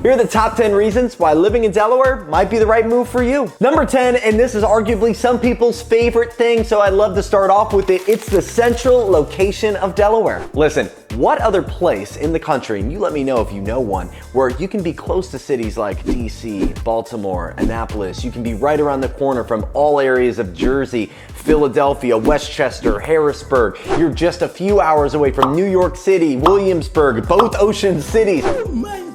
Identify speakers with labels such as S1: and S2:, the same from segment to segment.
S1: Here are the top 10 reasons why living in Delaware might be the right move for you. Number 10, and this is arguably some people's favorite thing, so I'd love to start off with it. It's the central location of Delaware. Listen, what other place in the country, and you let me know if you know one, where you can be close to cities like DC, Baltimore, Annapolis, you can be right around the corner from all areas of Jersey, Philadelphia, Westchester, Harrisburg. You're just a few hours away from New York City, Williamsburg, both ocean cities.
S2: Oh my God!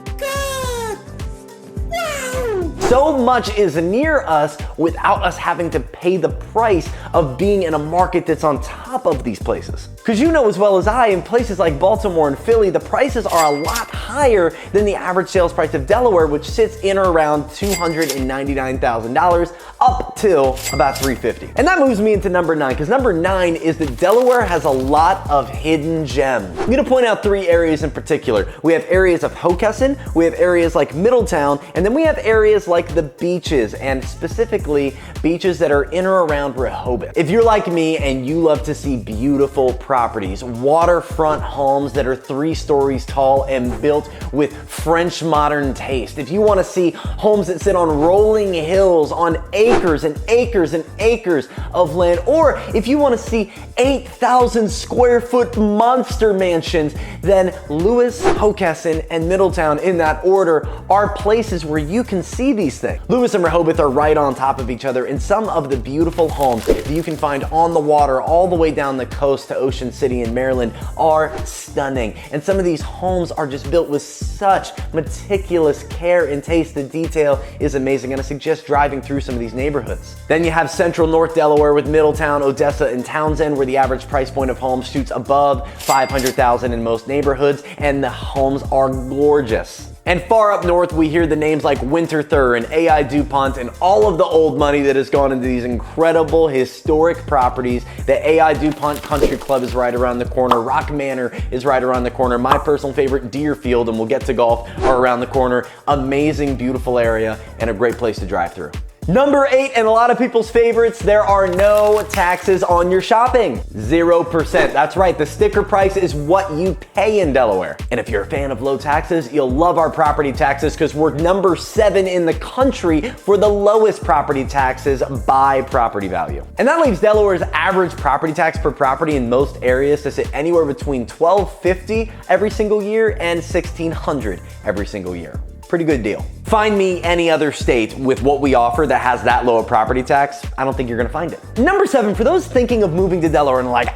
S2: Wow!
S1: So much is near us without us having to pay the price of being in a market that's on top of these places. Because you know as well as I, in places like Baltimore and Philly, the prices are a lot higher than the average sales price of Delaware, which sits in or around $299,000 up till about $350,000. And that moves me into number 9, because number 9 is that Delaware has a lot of hidden gems. I'm gonna point out 3 areas in particular. We have areas of Hockessin, we have areas like Middletown, and then we have areas like the beaches, and specifically beaches that are in or around Rehoboth. If you're like me and you love to see beautiful properties, waterfront homes that are 3 stories tall and built with French modern taste, if you want to see homes that sit on rolling hills on acres and acres and acres of land, or if you want to see 8,000 square foot monster mansions, then Lewis, Hockessin, and Middletown, in that order, are places where you can see these things. Lewis and Rehoboth are right on top of each other, and some of the beautiful homes that you can find on the water all the way down the coast to Ocean City in Maryland are stunning. And some of these homes are just built with such meticulous care and taste. The detail is amazing, and I suggest driving through some of these neighborhoods. Then you have central North Delaware with Middletown, Odessa, and Townsend, where the average price point of homes shoots above $500,000 in most neighborhoods, and the homes are gorgeous. And far up north, we hear the names like Winter Thur and AI DuPont and all of the old money that has gone into these incredible historic properties. The AI DuPont Country Club is right around the corner. Rock Manor is right around the corner. My personal favorite, Deerfield, and we'll get to golf, are around the corner. Amazing, beautiful area and a great place to drive through. Number 8, and a lot of people's favorites, there are no taxes on your shopping. 0%. That's right, the sticker price is what you pay in Delaware. And if you're a fan of low taxes, you'll love our property taxes, because we're number 7 in the country for the lowest property taxes by property value. And that leaves Delaware's average property tax per property in most areas to sit anywhere between $1,250 every single year and $1,600 every single year. Pretty good deal. Find me any other state with what we offer that has that low a property tax. I don't think you're gonna find it. Number 7, for those thinking of moving to Delaware and like,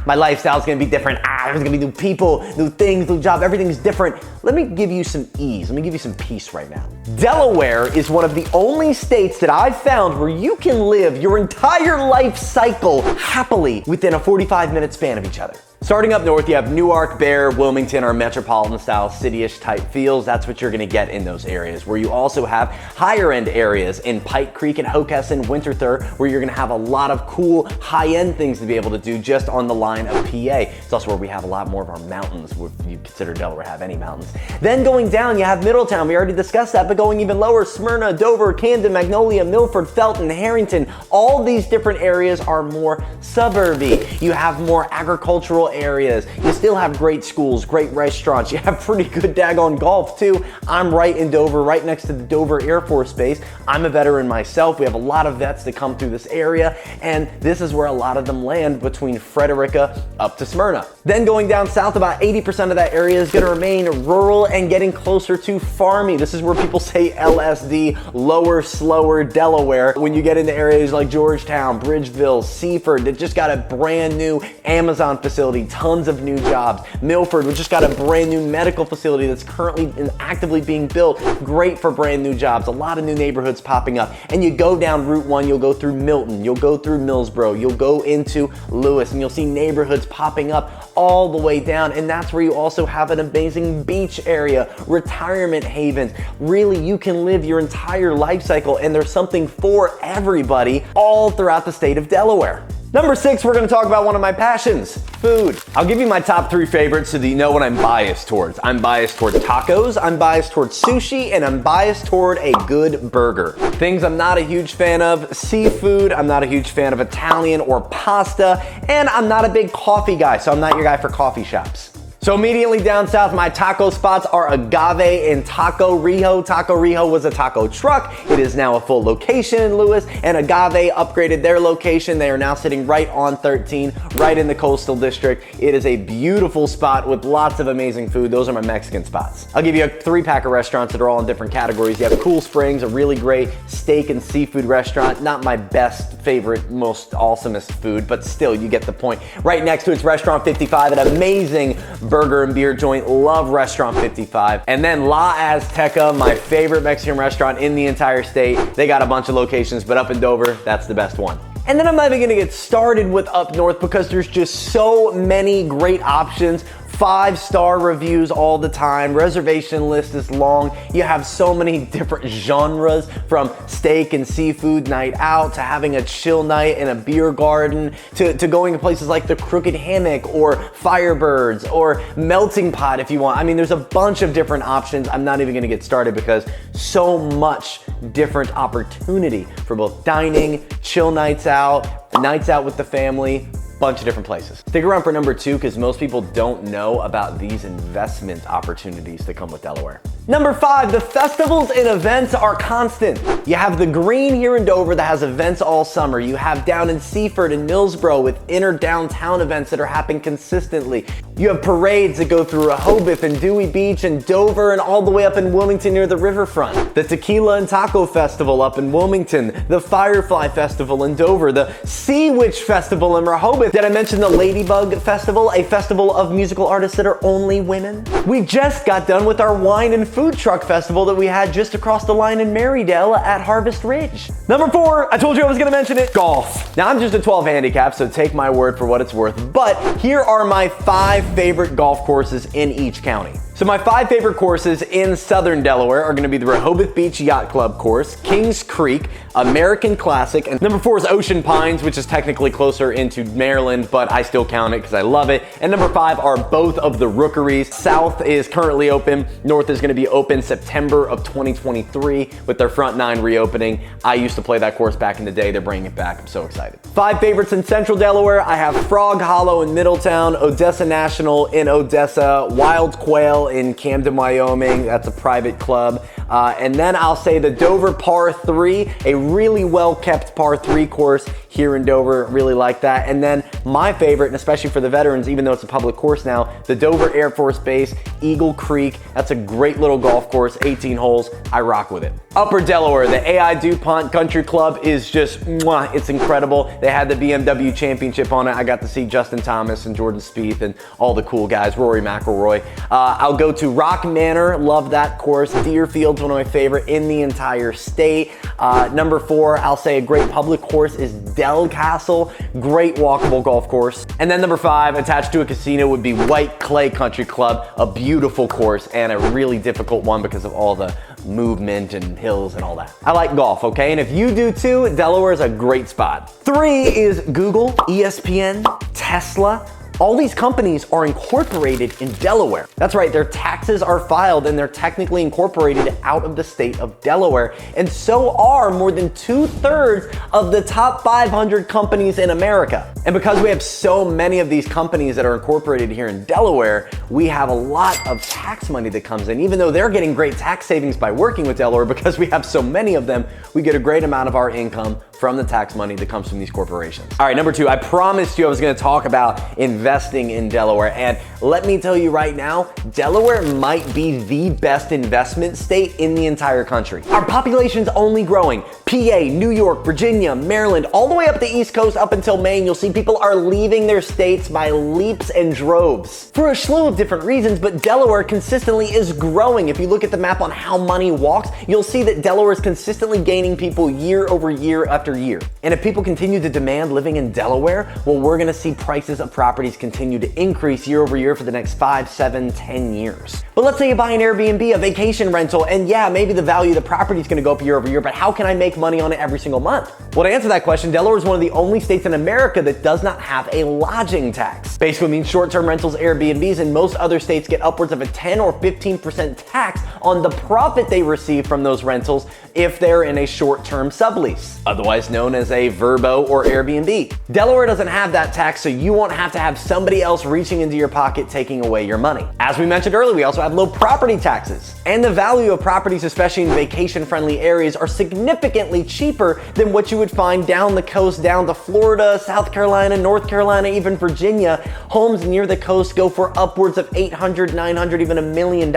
S1: my lifestyle's gonna be different. There's gonna be new people, new things, new jobs, everything's different. Let me give you some ease. Let me give you some peace right now. Delaware is one of the only states that I've found where you can live your entire life cycle happily within a 45-minute span of each other. Starting up north, you have Newark, Bear, Wilmington, our metropolitan style city-ish type feels. That's what you're gonna get in those areas, where you also have higher end areas in Pike Creek and Hockessin, Winter Thur, where you're gonna have a lot of cool high-end things to be able to do just on the line of PA. It's also where we have a lot more of our mountains, if you consider Delaware have any mountains. Then going down, you have Middletown. We already discussed that, but going even lower, Smyrna, Dover, Camden, Magnolia, Milford, Felton, Harrington. All these different areas are more suburby. You have more agricultural areas. You still have great schools, great restaurants. You have pretty good daggone golf too. I'm right in Dover, right next to the Dover Air Force Base. I'm a veteran myself. We have a lot of vets that come through this area, and this is where a lot of them land between Frederica up to Smyrna. Then going down south, about 80% of that area is gonna remain rural and getting closer to farming. This is where people say LSD, lower, slower Delaware. When you get into areas like Georgetown, Bridgeville, Seaford, that just got a brand new Amazon facility, tons of new jobs. Milford, we just got a brand new medical facility that's currently and actively being built. Great for brand new jobs. A lot of new neighborhoods popping up. And you go down Route 1, you'll go through Milton, you'll go through Millsboro, you'll go into Lewis, and you'll see neighborhoods popping up all the way down. And that's where you also have an amazing beach area, retirement havens. Really, you can live your entire life cycle, and there's something for everybody all throughout the state of Delaware. Number 6, we're gonna talk about one of my passions, food. I'll give you my top 3 favorites so that you know what I'm biased towards. I'm biased towards tacos, I'm biased towards sushi, and I'm biased toward a good burger. Things I'm not a huge fan of: seafood, I'm not a huge fan of Italian or pasta, and I'm not a big coffee guy, so I'm not your guy for coffee shops. So immediately down south, my taco spots are Agave and Taco Rijo. Taco Rijo was a taco truck. It is now a full location in Lewis, and Agave upgraded their location. They are now sitting right on 13, right in the coastal district. It is a beautiful spot with lots of amazing food. Those are my Mexican spots. I'll give you a 3-pack of restaurants that are all in different categories. You have Cool Springs, a really great steak and seafood restaurant. Not my best, favorite, most awesomest food, but still, you get the point. Right next to it's Restaurant 55, an amazing burger and beer joint. Love Restaurant 55. And then La Azteca, my favorite Mexican restaurant in the entire state. They got a bunch of locations, but up in Dover, that's the best one. And then I'm not even gonna get started with up north because there's just so many great options. 5-star reviews all the time. Reservation list is long. You have so many different genres, from steak and seafood night out to having a chill night in a beer garden to going to places like the Crooked Hammock or Firebirds or Melting Pot if you want. I mean, there's a bunch of different options. I'm not even gonna get started because so much different opportunity for both dining, chill nights out with the family, bunch of different places. Stick around for number 2 because most people don't know about these investment opportunities that come with Delaware. Number 5, the festivals and events are constant. You have the Green here in Dover that has events all summer. You have down in Seaford and Millsboro with inner downtown events that are happening consistently. You have parades that go through Rehoboth and Dewey Beach and Dover and all the way up in Wilmington near the riverfront. The Tequila and Taco Festival up in Wilmington, the Firefly Festival in Dover, the Sea Witch Festival in Rehoboth. Did I mention the Ladybug Festival, a festival of musical artists that are only women? We just got done with our wine and food truck festival that we had just across the line in Marydale at Harvest Ridge. Number 4, I told you I was gonna mention it, golf. Now I'm just a 12 handicap, so take my word for what it's worth, but here are my 5 favorite golf courses in each county. So my 5 favorite courses in southern Delaware are gonna be the Rehoboth Beach Yacht Club course, Kings Creek, American Classic, and number 4 is Ocean Pines, which is technically closer into Maryland, but I still count it because I love it. And number 5 are both of the rookeries. South is currently open, North is gonna be open September of 2023 with their front 9 reopening. I used to play that course back in the day, they're bringing it back, I'm so excited. 5 favorites in central Delaware, I have Frog Hollow in Middletown, Odessa National in Odessa, Wild Quail in Camden, Wyoming. That's a private club. And then I'll say the Dover Par 3, a really well-kept Par 3 course here in Dover. Really like that. And then my favorite, and especially for the veterans, even though it's a public course now, the Dover Air Force Base, Eagle Creek. That's a great little golf course, 18 holes. I rock with it. Upper Delaware, the AI DuPont Country Club is just, mwah, it's incredible. They had the BMW Championship on it. I got to see Justin Thomas and Jordan Spieth and all the cool guys, Rory McIlroy. I'll go to Rock Manor, love that course. Deerfield's one of my favorite in the entire state. Number 4, I'll say a great public course is Del Castle, great walkable golf course. And then number 5, attached to a casino would be White Clay Country Club, a beautiful course and a really difficult one because of all the movement and hills and all that. I like golf, okay? And if you do too, Delaware is a great spot. 3 is Google, ESPN, Tesla. All these companies are incorporated in Delaware. That's right, their taxes are filed and they're technically incorporated out of the state of Delaware. And so are more than 2/3 of the top 500 companies in America. And because we have so many of these companies that are incorporated here in Delaware, we have a lot of tax money that comes in. Even though they're getting great tax savings by working with Delaware, because we have so many of them, we get a great amount of our income from the tax money that comes from these corporations. All right, number 2, I promised you I was gonna talk about investing in Delaware. And let me tell you right now, Delaware might be the best investment state in the entire country. Our population's only growing. PA, New York, Virginia, Maryland, all the way up the East Coast up until Maine, you'll see people are leaving their states by leaps and droves for a slew of different reasons, but Delaware consistently is growing. If you look at the map on how money walks, you'll see that Delaware is consistently gaining people year over year after year. And if people continue to demand living in Delaware, well, we're gonna see prices of properties continue to increase year over year for the next 5, 7, 10 years. But let's say you buy an Airbnb, a vacation rental, and yeah, maybe the value of the property is gonna go up year over year, but how can I make money on it every single month? Well, to answer that question, Delaware is one of the only states in America that does not have a lodging tax. Basically means short-term rentals, Airbnbs, and most other states get upwards of a 10 or 15% tax on the profit they receive from those rentals if they're in a short-term sublease, otherwise known as a VRBO or Airbnb. Delaware doesn't have that tax, so you won't have to have somebody else reaching into your pocket taking away your money. As we mentioned earlier, we also have low property taxes. And the value of properties, especially in vacation-friendly areas, are significantly cheaper than what you would find down the coast, down to Florida, South Carolina, North Carolina, even Virginia. Homes near the coast go for upwards of $800, $900, even $1 million,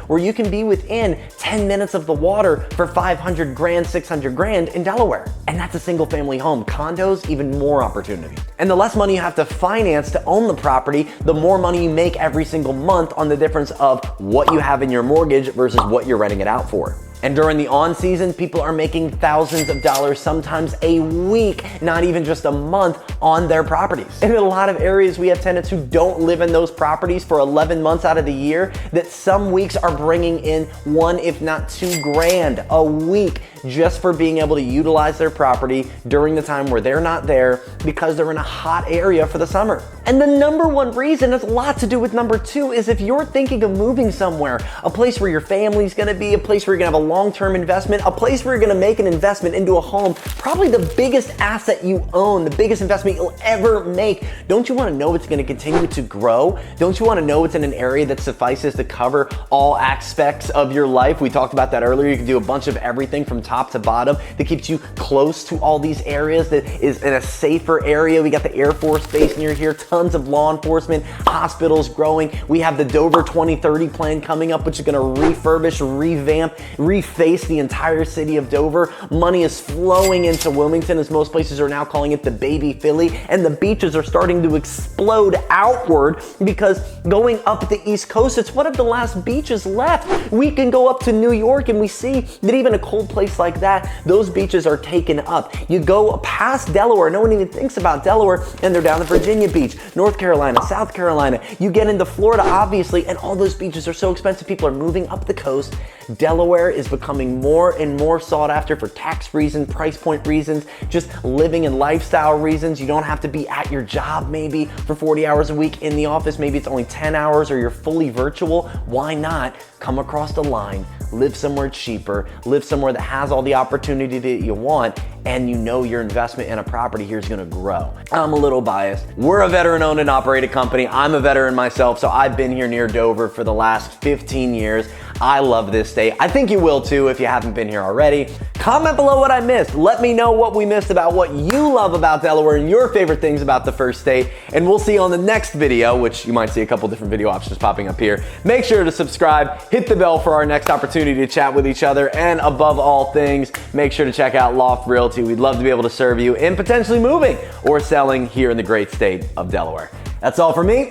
S1: where you can be within 10 minutes of the water for $500 grand, $600 grand in Delaware. And that's a single family home. Condos, even more opportunity. And the less money you have to finance to own the property, the more money you make every single month on the difference of what you have in your mortgage versus what you're renting it out for. And during the on season, people are making thousands of dollars, sometimes a week, not even just a month, on their properties. And in a lot of areas, we have tenants who don't live in those properties for 11 months out of the year, that some weeks are bringing in $1, if not $2 grand a week just for being able to utilize their property during the time where they're not there because they're in a hot area for the summer. And the number one reason has a lot to do with number two is if you're thinking of moving somewhere, a place where your family's gonna be, a place where you're gonna have a long-term investment, a place where you're gonna make an investment into a home, probably the biggest asset you own, the biggest investment you'll ever make. Don't you wanna know it's gonna continue to grow? Don't you wanna know it's in an area that suffices to cover all aspects of your life? We talked about that earlier. You can do a bunch of everything from top to bottom that keeps you close to all these areas, that is in a safer area. We got the Air Force Base near here, tons of law enforcement, hospitals growing. We have the Dover 2030 plan coming up, which is gonna refurbish, revamp, reface the entire city of Dover. Money is flowing into Wilmington, as most places are now calling it the baby Philly, and the beaches are starting to explode outward because going up the East Coast, it's one of the last beaches left. We can go up to New York and we see that even a cold place like that, those beaches are taken up. You go past Delaware, no one even thinks about Delaware, and they're down to Virginia Beach, North Carolina, South Carolina. You get into Florida, obviously, and all those beaches are so expensive. People are moving up the coast. Delaware is becoming more and more sought after for tax reasons, price point reasons, just living and lifestyle reasons. You don't have to be at your job maybe for 40 hours a week in the office. Maybe it's only 10 hours or you're fully virtual. Why not come across the line, live somewhere cheaper, live somewhere that has all the opportunity that you want, and you know your investment in a property here is gonna grow. I'm a little biased. We're a veteran-owned and operated company. I'm a veteran myself, so I've been here near Dover for the last 15 years. I love this state. I think you will too if you haven't been here already. Comment below what I missed. Let me know what we missed about what you love about Delaware and your favorite things about the first state. And we'll see you on the next video, which you might see a couple different video options popping up here. Make sure to subscribe, hit the bell for our next opportunity to chat with each other, and above all things, make sure to check out Loft Realty. We'd love to be able to serve you in potentially moving or selling here in the great state of Delaware. That's all for me.